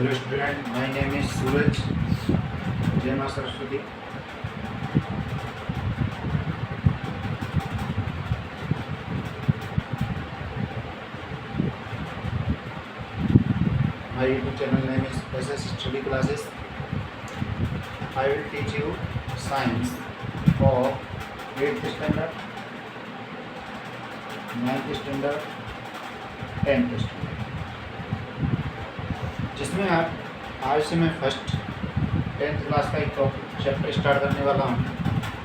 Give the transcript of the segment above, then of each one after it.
Hello student, my name is Suraj. Jai Maa Saraswati. My YouTube channel name is SS Study Classes. I will teach you science of 8th standard, 9th standard, 10th standard, जिसमें आप आज से मैं first 10th class का एक chapter start करने वाला हूँ,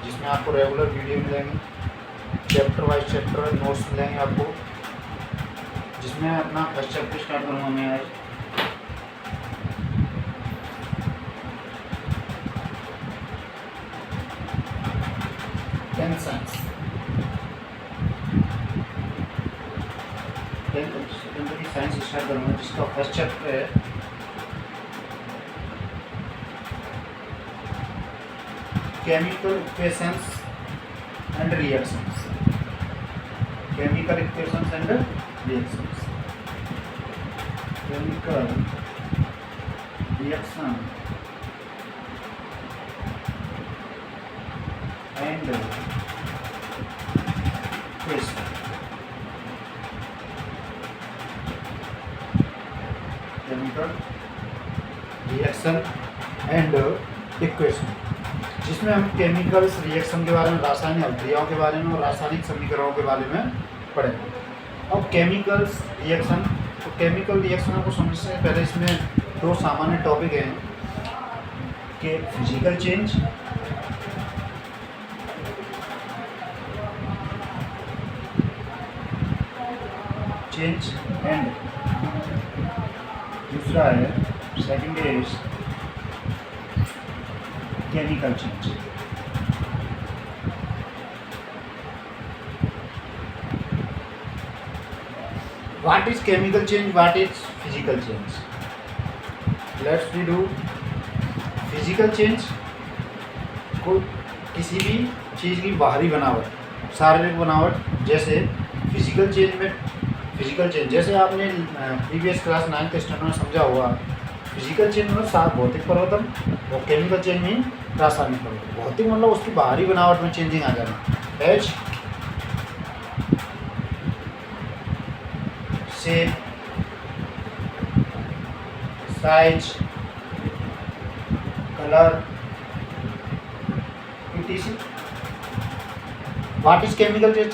जिसमें आपको रेगुलर वीडियो मिलेंगे, चैप्टर वाइज चैप्टर नोट्स मिलेंगे आपको, जिसमें अपना फर्स्ट चैप्टर स्टार्ट करूँगा मैं आज। टेंथ साइंस, टेंथ की साइंस स्टार्ट करूँगा, जिसका फर्स्ट चैप्टर है chemical equations and reactions. Chemical equations and reactions, chemical reaction and equation. Chemical reaction and equation, जिसमें हम केमिकल्स रिएक्शन के बारे में, रासायनिक अभिक्रियाओं के बारे में और रासायनिक समीकरणों के बारे में पढ़ेंगे। अब केमिकल्स रिएक्शन, तो केमिकल रिएक्शन को समझने से पहले इसमें दो सामान्य टॉपिक हैं कि फिजिकल चेंज एंड दूसरा है second is chemical change. What is chemical change, what is physical change? Let's we do physical change को किसी भी चीज़ की बाहरी बनावट, शारीरिक बनावट, जैसे फिजिकल चेंज जैसे आपने प्रीवियस क्लास 9th स्टैंडर्ड में समझा हुआ, फिजिकल चेंज में सात भौतिक परिवर्तन और केमिकल चेंज में रासायनिक परिवर्तन। भौतिक मतलब उसकी बाहरी बनावट में चेंजिंग आ जाना, age, shape, size, colour, etc। What is chemical change?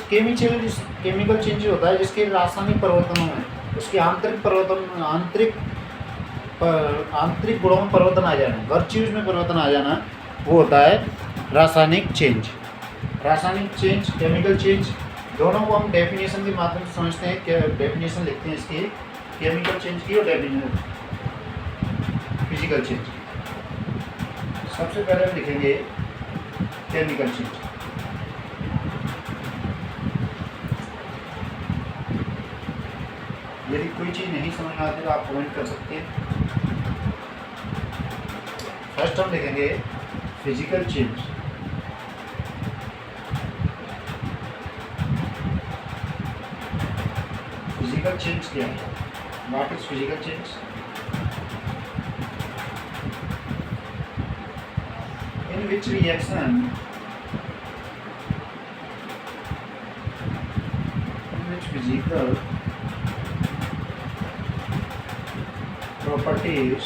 Chemical change होता है जिसके रासायनिक परिवर्तनों में उसके आंतरिक गुणों में परिवर्तन आ जाना, वर्च्यूज में परिवर्तन आ जाना, वो होता है रासायनिक चेंज। रासायनिक चेंज, केमिकल चेंज, दोनों को हम डेफिनेशन के माध्यम से समझते हैं। क्या डेफिनेशन लिखते हैं इसकी, केमिकल चेंज की और फिजिकल चेंज। सबसे पहले हम लिखेंगे केमिकल चेंज। यदि कोई चीज़ नहीं समझ में आती तो आप कमेंट कर सकते हैं। फर्स्ट हम लिखेंगे फिजिकल चेंज। फिजिकल चेंज क्या है? What is physical change? In which reaction, in which physical properties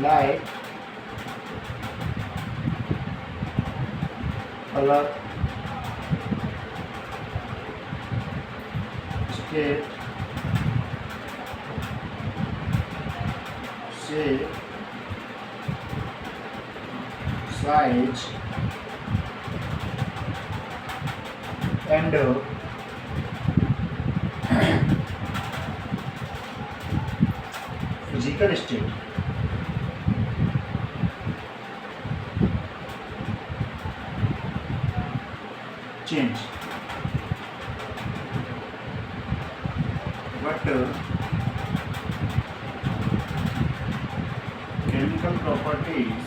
like color, state, shape, size and physical state. Change, but chemical properties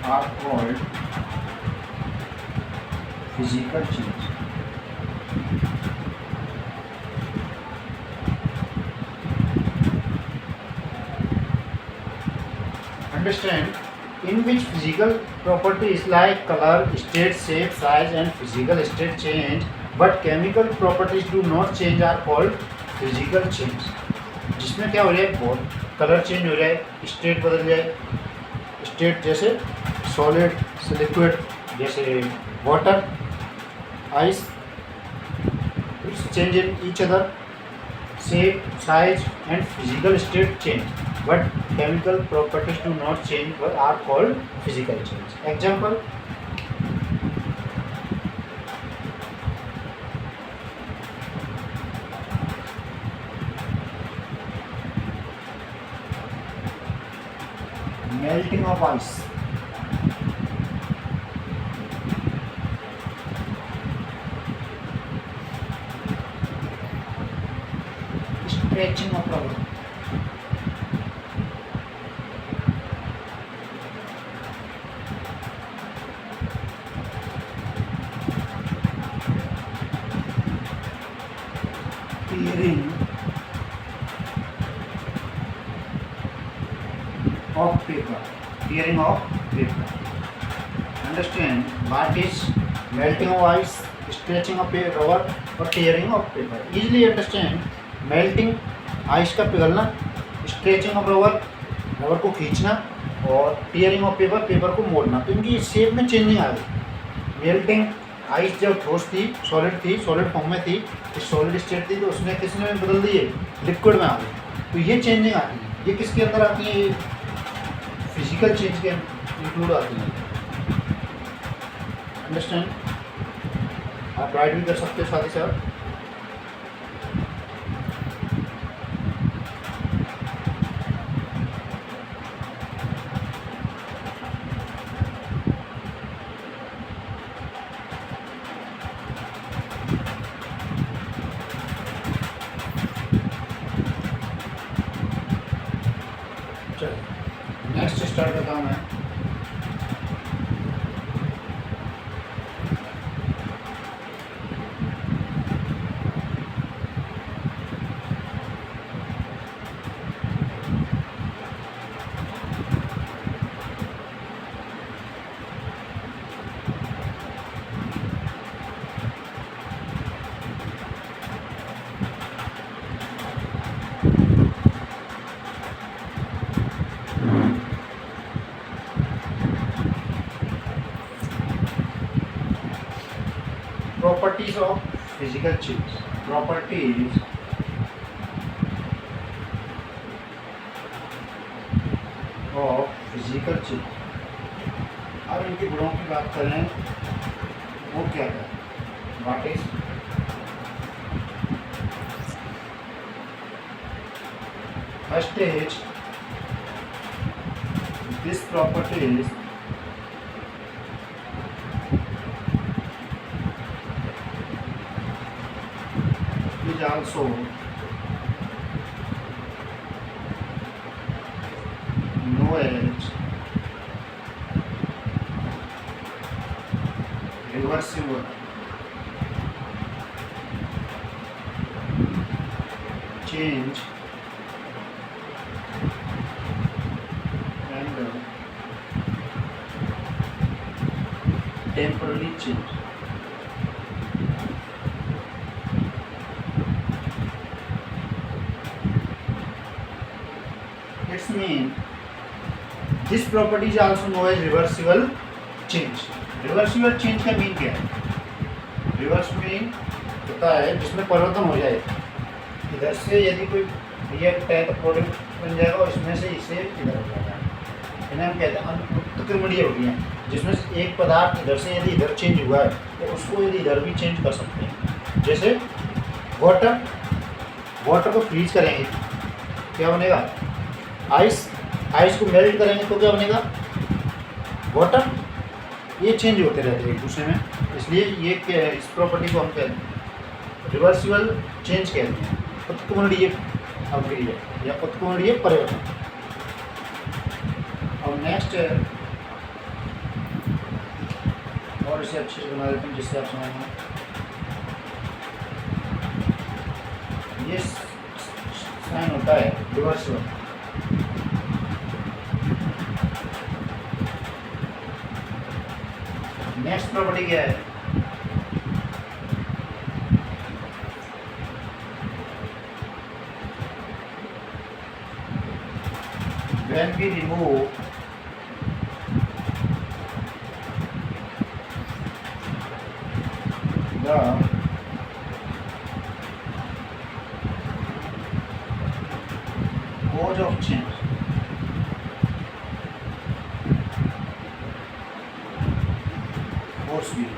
are called physical change. Understand, in which physical properties like color, state, shape, size and physical state change, but chemical properties do not change are called physical change. जिसमें क्या हो रहा है, बहुत colour change हो रहा है, state बदल जाए, स्टेट जैसे सॉलिड से लिक्विड, जैसे water, ice, change in each other, shape, size and physical state change, but chemical properties do not change but are called physical change. Example, melting of ice, stretching of rubber, tearing of paper, tearing of paper. Understand what is melting of ice, stretching of rubber or tearing of paper. Easily understand, melting ice का पिघलना, stretching of rubber, rubber को खींचना और tearing of paper, paper को मोड़ना। तो इनकी shape में चेंजिंग आ गई। मेल्टिंग आइस जब ठोस थी, सॉलिड फॉर्म में थी, सॉलिड स्टेट थी, तो उसने किसने बदल दिए, लिक्विड में आ गई। तो ये चेंजिंग आती है, ये किसके अंदर आती है, फिजिकल चेंज के इंक्लूड आती है। अंडरस्टैंड, आप राइट भी कर सकते हो साथ ही साथ। नेक्स्ट स्टार्ट करता हूँ मैं। Properties of physical change. Properties of physical change. अब इनके गुणों की बात करें, वो क्या है, what is first is this property is also known as reversible change and temporary change. It's mean this property is also known as reversible change. Reversible change का मीन क्या है, रिवर्स मीन होता है जिसमें परिवर्तन हो जाए। इधर से यदि कोई रिएक्ट है तो प्रोडक्ट बन जाएगा और इसमें से इसे इधर हो जाएगा, इन्हें हम कहते हैं अनुत्क्रमणीय होगी, जिसमें से एक पदार्थ इधर से यदि इधर चेंज हुआ है तो उसको यदि इधर भी चेंज कर सकते हैं। जैसे वाटर को फ्रीज करेंगे क्या बनेगा, आइस को मेल्ट करेंगे तो क्या बनेगा, वाटर। ये चेंज होते रहते हैं एक दूसरे में, इसलिए ये इस प्रॉपर्टी को हम कहते हैं रिवर्सिबल चेंज कहते हैं, उत्क्रमणीय अभिक्रिया या उत्क्रमणीय परिवर्तन। और नेक्स्ट से अच्छे से बना देते हैं जिससे आप समझना। ये साइन होता है रिवर्सिबल। नेक्स्ट प्रॉपर्टी क्या है? when we remove the cause of change, force field,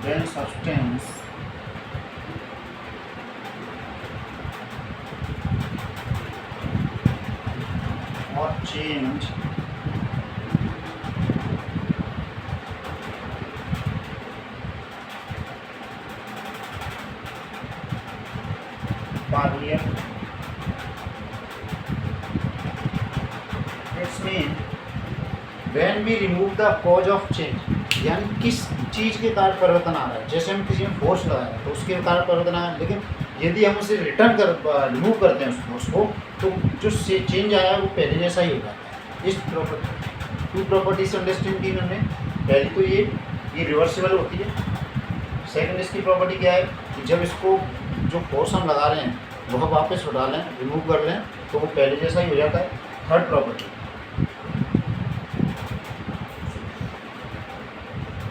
then substance or change barrier. It's mean when we remove the cause of change, यानी किस चीज़ के कारण परिवर्तन आ रहा है। जैसे हम किसी में फोर्स लगा रहे हैं तो उसके कारण परिवर्तन आ रहा है, लेकिन यदि हम उसे रिटर्न कर रिमूव करते हैं उस फोर्स को, तो जो चेंज आया है वो पहले जैसा ही होगा। इस प्रॉपर्टी, टू प्रॉपर्टीज अंडरस्टैंड की हमने। पहली तो ये रिवर्सिबल होती है। सेकंड इसकी प्रॉपर्टी क्या है कि जब इसको जो फोर्स हम लगा रहे हैं वह वापस उठा लें, रिमूव कर लें, तो वो पहले जैसा ही हो जाता है। थर्ड प्रॉपर्टी,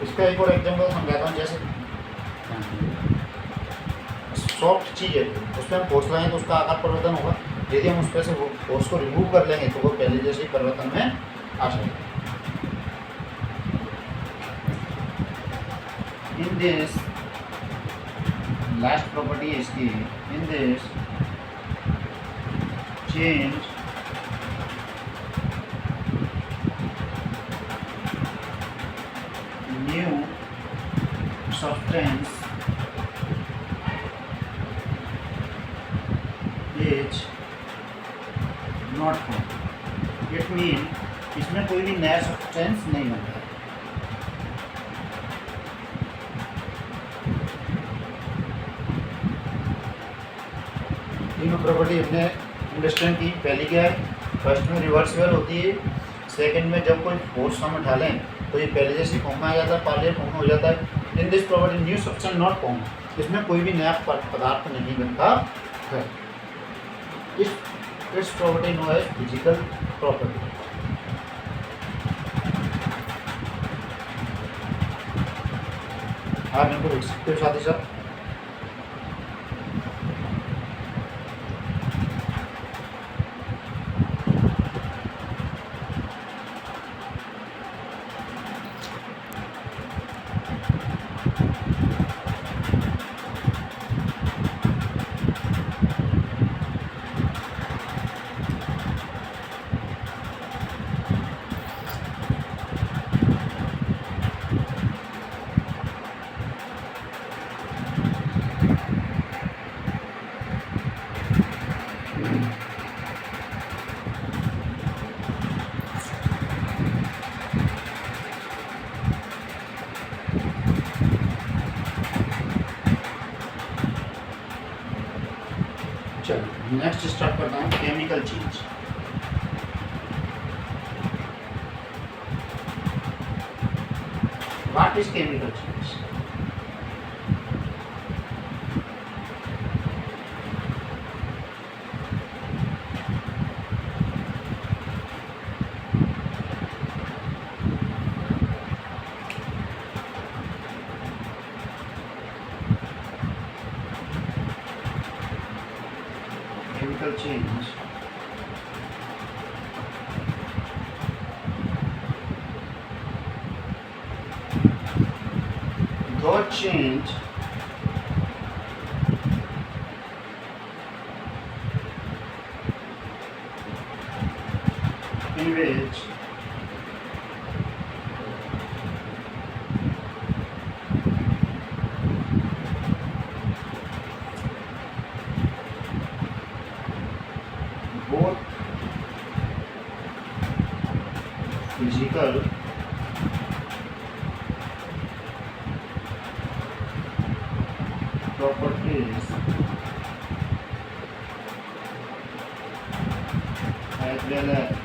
इसका एक और एग्जाम्पल समझाता हूँ। जैसे सॉफ्ट चीज़ है, उस पर हम फोर्स लगाएंगे तो उसका आकार परिवर्तन होगा। यदि हम उस पर से फोर्स को रिमूव कर लेंगे तो वो पहले जैसे ही परिवर्तन में आ जाएगा। इन दिस लास्ट प्रॉपर्टी है इसकी, in this change new substance is not formed. It means इसमें कोई भी नया सब्सटेंस नहीं बनता है। तीनों प्रॉपर्टी हमने अंडरस्टैंड की। पहली क्या है? फर्स्ट में रिवर्सिबल होती है। सेकंड में जब कोई फोर्स हम उठा लें तो ये पहले जैसी फॉर्म में आ जाता है, पार्लियर फॉर्म में हो जाता है। In this property new substance not form, इसमें कोई भी नया पदार्थ नहीं बनता है। इस property no as physical property. आप इनको लिख सकते हो साथ ही साथ। चलो नेक्स्ट स्टार्ट करता हूँ, chemical change. What is chemical change? Chemical change the change in which physical properties as well as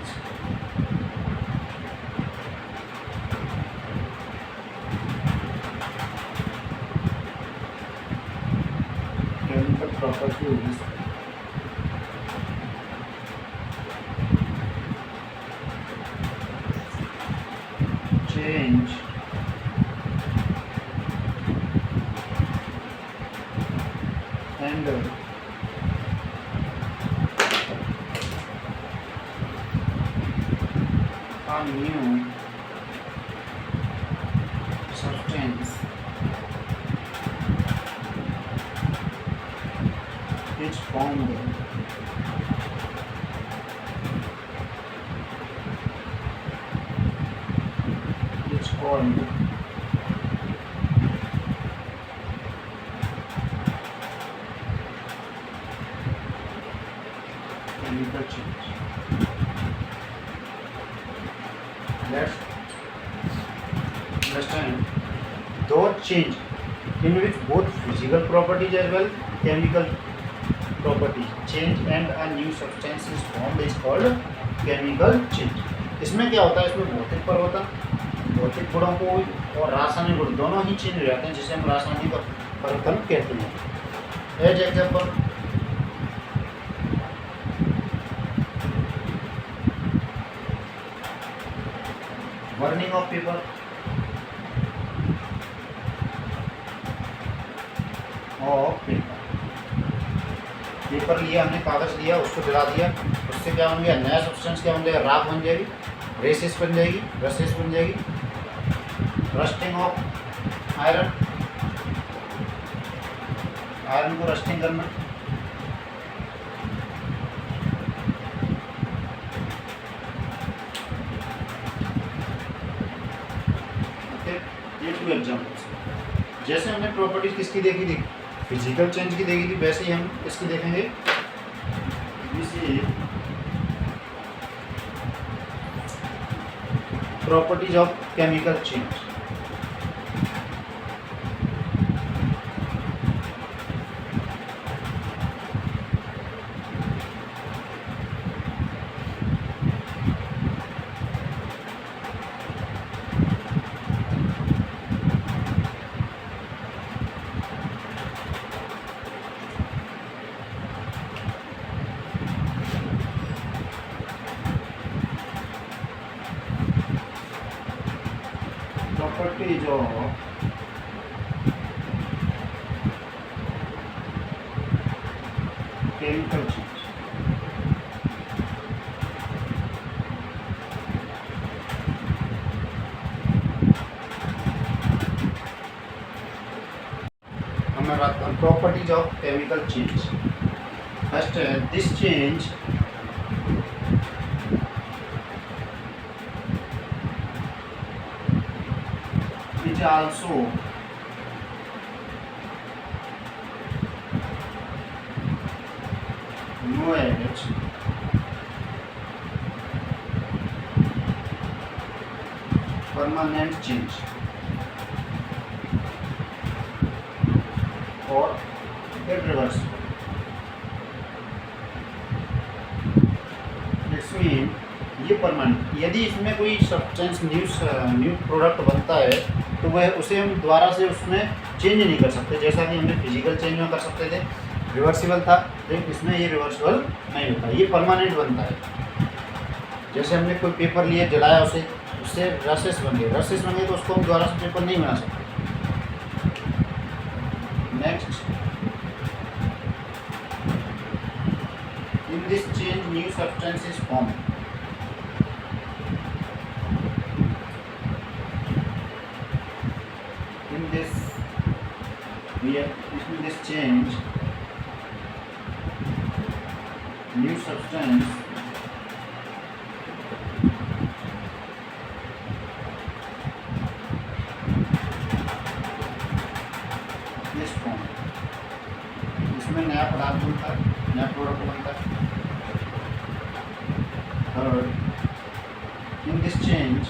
chemical properties change and a new substance is formed it's called chemical change. Let's understand those change in which both physical properties as well chemical properties change and a new substance is formed is called chemical change. इसमें क्या होता है, इसमें भौतिक परिवर्तन, भौतिक गुणों को और रासायनिक गुण दोनों ही चेंज हो जाते हैं जिसे हम रासायनिक परिवर्तन कहते हैं. As example burning of paper, paper लिया हमने, कागज़ लिया, उसको जला दिया, उससे क्या बन गया, नया सब्सटेंस क्या बन जाएगा, राख बन जाएगी, रेसिस बन जाएगी, रसेस बन जाएगी. रस्टिंग ऑफ आयरन, आयरन को रस्टिंग करना. ये टू एग्जाम्पल्स. जैसे हमने प्रॉपर्टीज किसकी देखी थी, फिजिकल चेंज की देखी थी, वैसे ही हम इसकी देखेंगे properties of chemical change. properties of chemical change. हमें बात करें properties of chemical change. First, this change is also known as permanent change or irreversible. इसमें ये परमानेंट, यदि इसमें कोई सब्सटेंस न्यू प्रोडक्ट बनता है तो वह उसे हम दोबारा से उसमें चेंज नहीं कर सकते, जैसा कि हमने फिजिकल चेंज में कर सकते थे, रिवर्सिबल था, लेकिन इसमें ये रिवर्सिबल नहीं होता, ये परमानेंट बनता है. जैसे हमने कोई पेपर लिए, जलाया उसे, उससे रसेस बन गए, रसेस बन गए तो उसको हम दोबारा से पेपर नहीं बना सकते. Next, in this change new substance is form. In this change, new substance is formed. इसमें नया पदार्थ बनता है, नया प्रोडक्ट बनता है. Third, in this change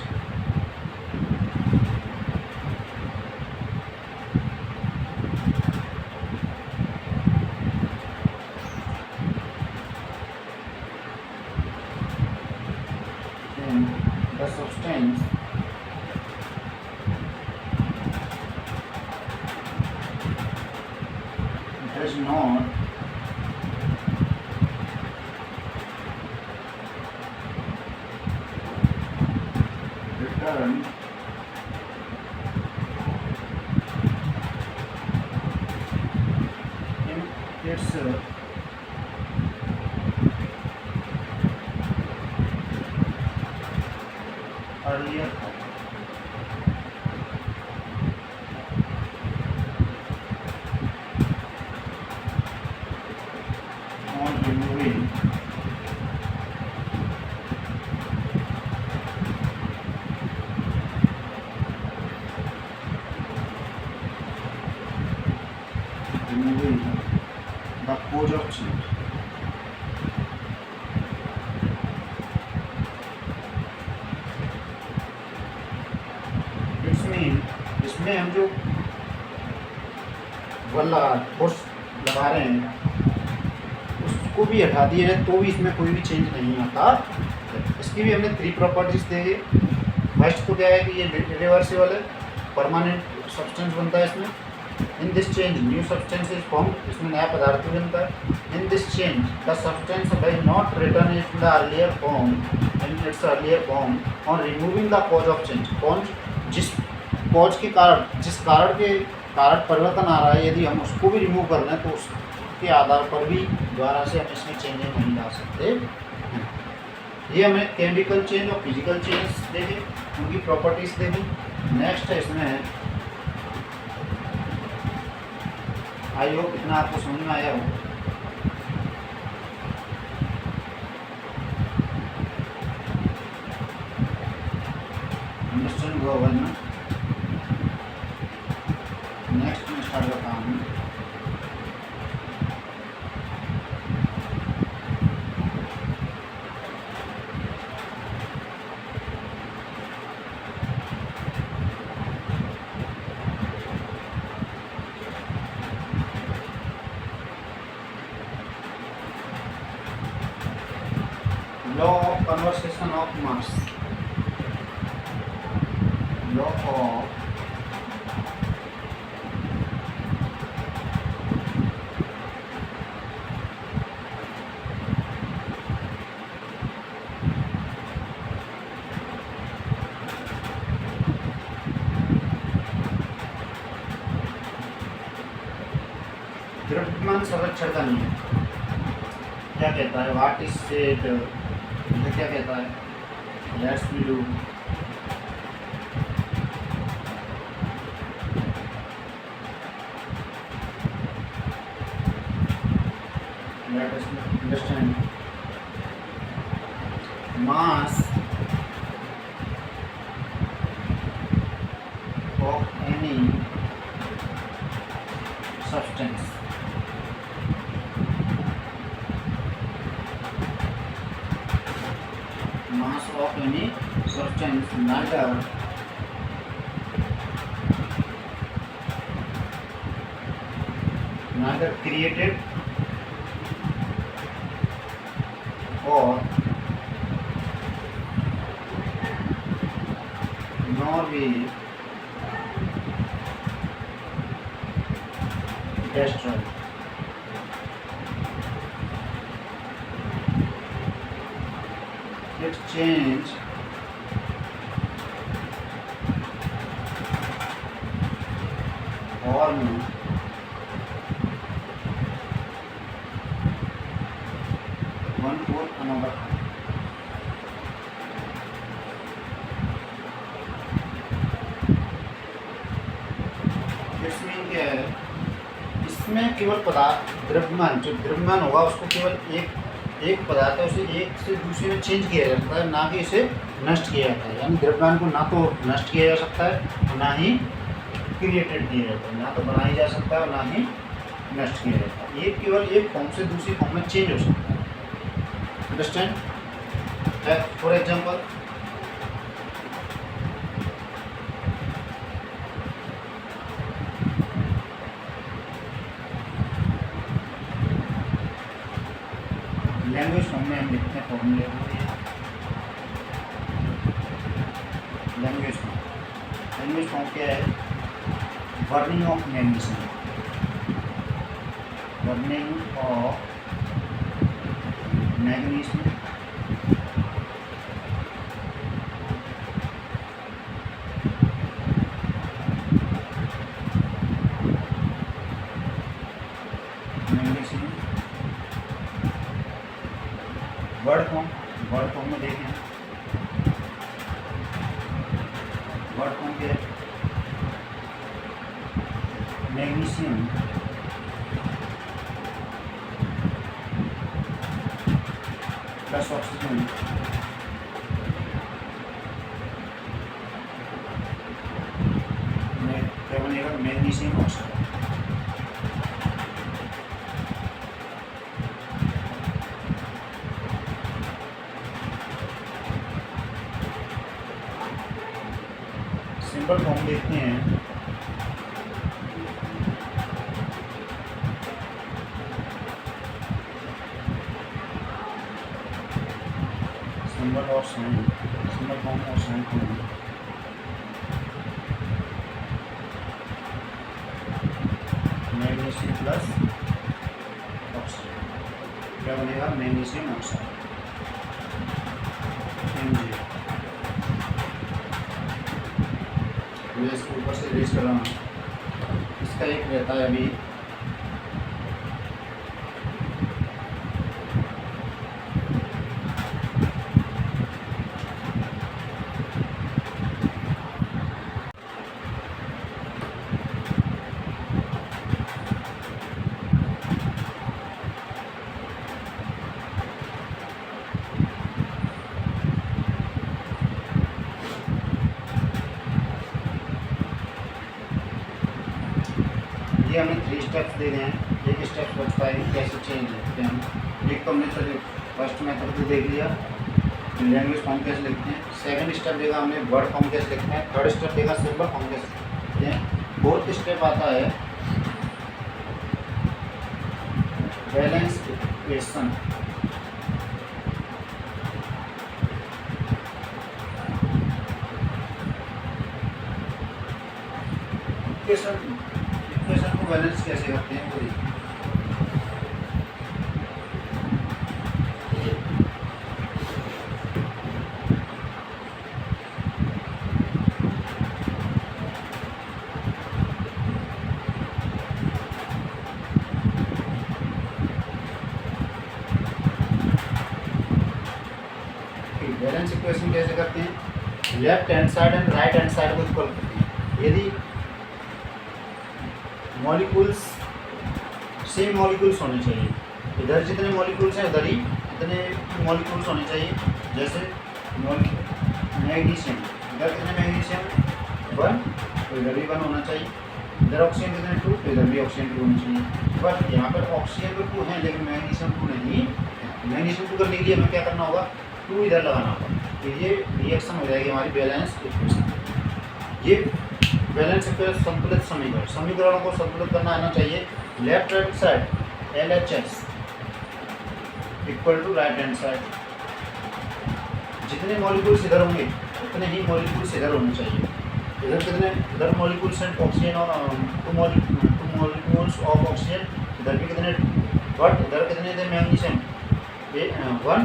does not return in its earlier form. On removing the cause of change. It's mean इसमें हम जो वल्ला फोर्स लगा रहे हैं उसको भी हटा दिया जाए तो भी इसमें कोई भी चेंज नहीं आता। इसकी भी हमने 3 प्रॉपर्टीज देंगे। फर्स्ट तो क्या है कि ये रिवर्सिबल है, परमानेंट सब्सटेंस बनता है इसमें। In this change new substance is form, इसमें नया पदार्थ भी बनता है। In this change the substance does not return in the earlier form in its earlier form on removing the cause of change. कौन जिस कॉज के कारण जिस कारण के कारण परिवर्तन आ रहा है, यदि हम उसको भी रिमूव कर लें तो उसके आधार पर भी दोबारा से हम इसमें चेंजेस नहीं ला सकते। ये हमें केमिकल चेंज और फिजिकल चेंज देंगे, उनकी प्रॉपर्टीज देंगे। नेक्स्ट है इसमें, आई होप इतना आपको समझ में आया हो। अंडरस्टैंड हुआ ना? नेक्स्ट में स्टार्ट करता हूँ। Law of conservation of mass. Law of द्रव्यमान संरक्षण का नियम क्या कहता है? What is it? यह क्या कहता है? Let's we do let us understand mass of any substance mass of any substance neither created or nor be destroyed. Its change form one for another. इसमें क्या है? इसमें केवल पदार्थ द्रव्यमान, जो द्रव्यमान होगा उसको केवल एक पदार्थ है उसे एक से दूसरे में चेंज किया जा सकता है, ना कि इसे नष्ट किया जाता है। यानी द्रव्यमान को ना तो नष्ट किया जा सकता है, ना ही क्रिएटेड किया जाता है, ना तो बनाया जा सकता है, ना ही नष्ट किया जाता है। ये केवल एक फॉर्म से दूसरी फॉर्म में चेंज हो सकता है। Understand? For example, language form में हम लिखते हैं फॉर्मूले। लैंग्वेज फॉर्म क्या है? Burning of magnesium. Burning of magnesium word form में देखें, वर्ड फॉर्म के मैग्नीशियम प्लस ऑक्सीजन क्या बनेगा, मैग्नीशियम ऑक्साइड। सिंपल फॉर्म देखते हैं, सिंबल और साइन, सिंबल फॉर्म और sign form. Magnesium plus oxide क्या बनेगा, मैग्नीशियम ऑक्साइड Mg। मैं इसको ऊपर से रेज कर रहा हूँ, इसका एक रहता है अभी ये हमें 3 स्टेप्स दे रहे हैं, एक स्टेप बचता है कैसे चेंज लिखते हैं हम। एक तो हमने चलिए फर्स्ट मेथड तो देख लिया, लैंग्वेज फॉर्म कैसे लिखते हैं। सेकंड स्टेप देगा हमने वर्ड फॉर्म कैसे लिखते हैं। थर्ड स्टेप देगा सिंबल फॉर्म कैसे लिखते हैं। फोर्थ स्टेप आता है बैलेंस इक्वेशन। इक्वेशन को बैलेंस कैसे करते हैं वो देखिए। बैलेंस इक्वेशन कैसे करते हैं, left hand side and right hand side को इक्वल करते हैं। यदि मॉलिक्यूल्स सेम मॉलिक्यूल्स होने चाहिए, इधर जितने मॉलिक्यूल्स हैं उधर ही इतने मॉलिक्यूल्स होने चाहिए। जैसे मैग्नीशियम, इधर कितने मैग्नीशियम 1 तो इधर भी 1 होना चाहिए। इधर ऑक्सीजन कितने 2 तो इधर भी ऑक्सीजन 2 होना चाहिए। बट यहाँ पर ऑक्सीजन तो 2 है लेकिन मैग्नीशियम 2 नहीं। मैग्नीशियम 2 करने के लिए हमें क्या करना होगा, 2 इधर लगाना होगा, तो ये रिएक्शन हो जाएगी हमारी बैलेंस इक्वेशन। ये बैलेंस इक्वेशन संतुलित समीकरण, समीकरणों को संतुलित करना आना चाहिए। Left hand side LHS equal to right hand side, जितने मॉलिक्यूल्स इधर होंगे उतने ही मॉलिक्यूल्स इधर होने चाहिए। इधर कितने, इधर मॉलिक्यूल्स हैं ऑक्सीजन और 2 मॉलिक्यूल्स ऑफ ऑक्सीजन, इधर भी कितने, बट इधर कितने थे मैग्नीशियम 1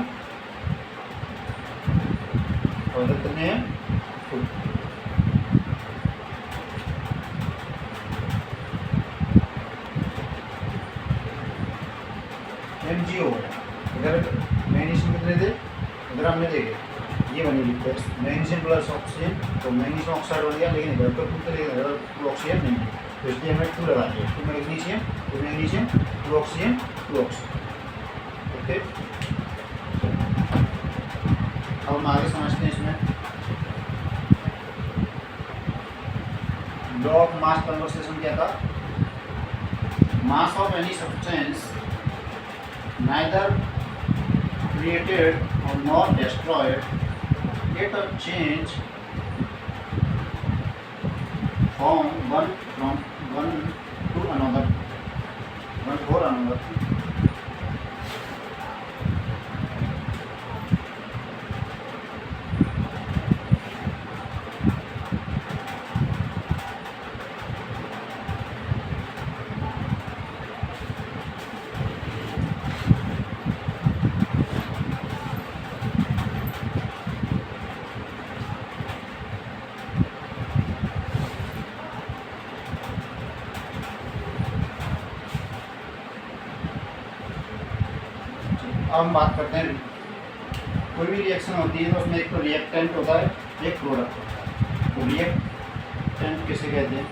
और इधर कितने हैं 2। MgO इधर मैग्नीशियम कितने थे, इधर हमने देखे ये बनी लिखते मैग्नीशियम प्लस ऑक्सीजन, तो मैग्नीशियम ऑक्साइड बन गया, लेकिन इधर तो 2 तो लेकिन इधर 2 ऑक्सीजन नहीं है, तो इसलिए हमें 2 लगा दिया। 2 मैग्नीशियम 2 ऑक्सीजन 2 ऑक्सीजन। ओके, अब हम आगे समझते हैं इसमें लॉ ऑफ मास कन्वर्सेशन क्या था। मास of any substance neither created or nor destroyed, yet a change from one to another, one for another. अब हम बात करते हैं, कोई भी रिएक्शन होती है तो उसमें एक तो रिएक्टेंट होता है, एक प्रोडक्ट होता है। तो रिएक्टेंट किसे कहते हैं?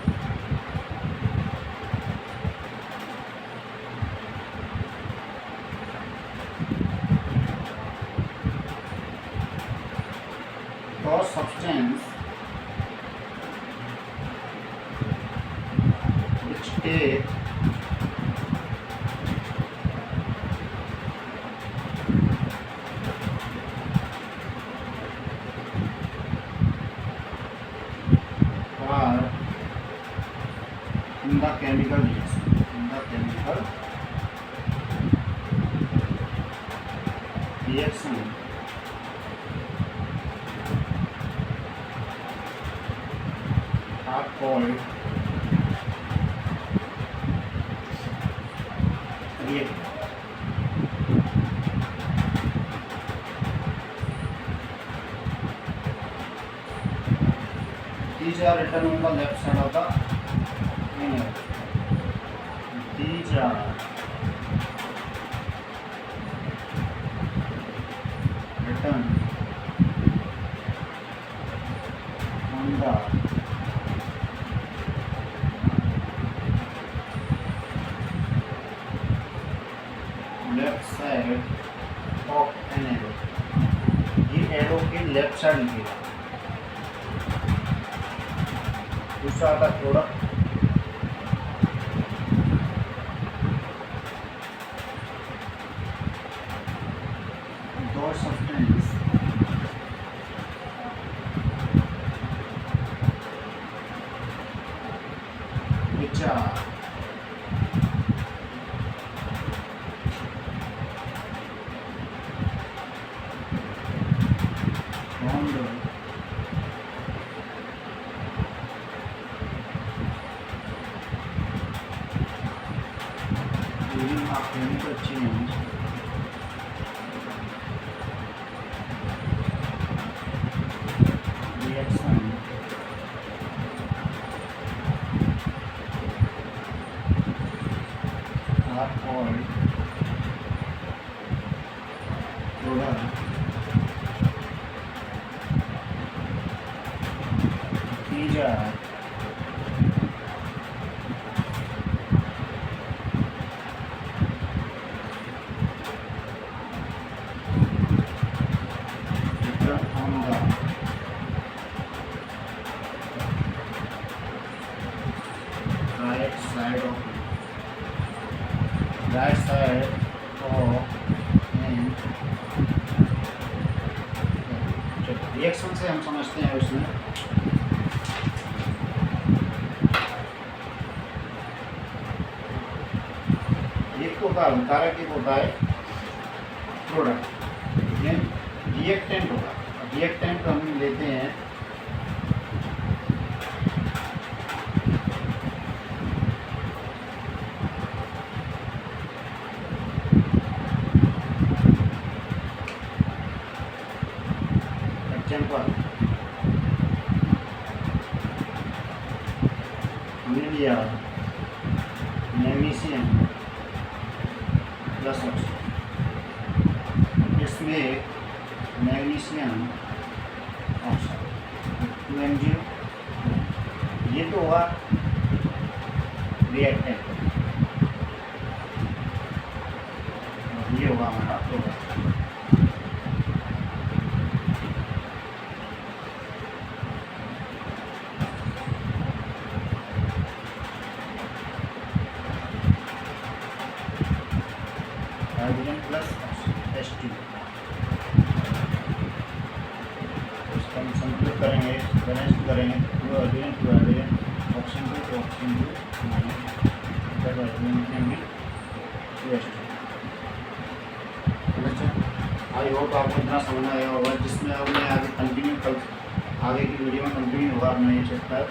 तो substance which take part in the chemical reaction are called reactant. These are written on the left side of the image. These are written on the left side of an arrow. ये arrow के left side लिखेगा। दूसरा आता है product, दो substance which are bound during a chemical change reaction are called product. These are written on the right side of an reaction से हम समझते हैं उसमें एक होता है कारक, एक होता है प्रोडक्ट, रिएक्टेंट होगा। रिएक्टेंट हम लेते हैं एग्जाम्पल, हमने लिया मैग्नीशियम प्लस ऑक्सीजन, इसमें मैग्नीशियम ऑक्साइड MgO, ये तो होगा रिएक्टेंट, ये होगा हमारा प्रोडक्ट। हाइड्रोजन प्लस H2, इसको हम संतुलित करेंगे, बैलेंस करेंगे, two hydrogen oxygen two hydrogen भी H2। आई होप आपको इतना समझ आया होगा, जिसमें अब मैं आगे कंटिन्यू कल आगे की वीडियो में कंटिन्यू होगा अपना ये चैप्टर,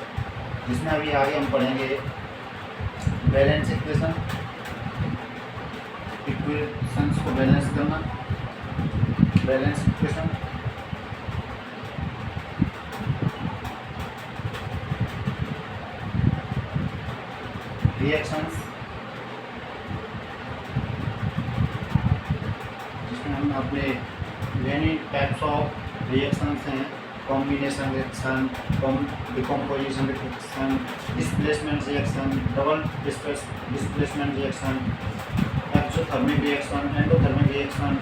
जिसमें अभी आगे हम पढ़ेंगे बैलेंस इक्वेशन, इक्वेशंस को बैलेंस करना, बैलेंस इक्वेशन, रिएक्शंस इसमें अपने मेनी टाइप्स ऑफ रिएक्शंस हैं, combination reaction, decomposition reaction, displacement reaction, double displacement reaction, exothermic reaction, endothermic reaction,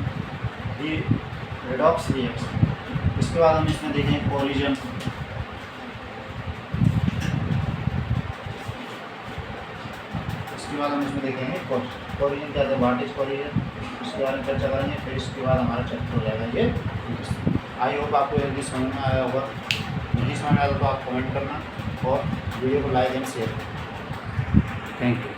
redox reaction. इसके बाद हम इसमें देखेंगे कोलिजन। इसके बाद हम इसमें देखेंगे कोलिजन क्या है, व्हाट इज कोलिजन, इसके बारे में चर्चा करेंगे। फिर इसके बाद हमारा चैप्टर हो जाएगा ये। आई होप आपको जल्दी समझ में आया होगा। नहीं समझ में आया तो आप कमेंट करना और वीडियो को like and share. Thank you.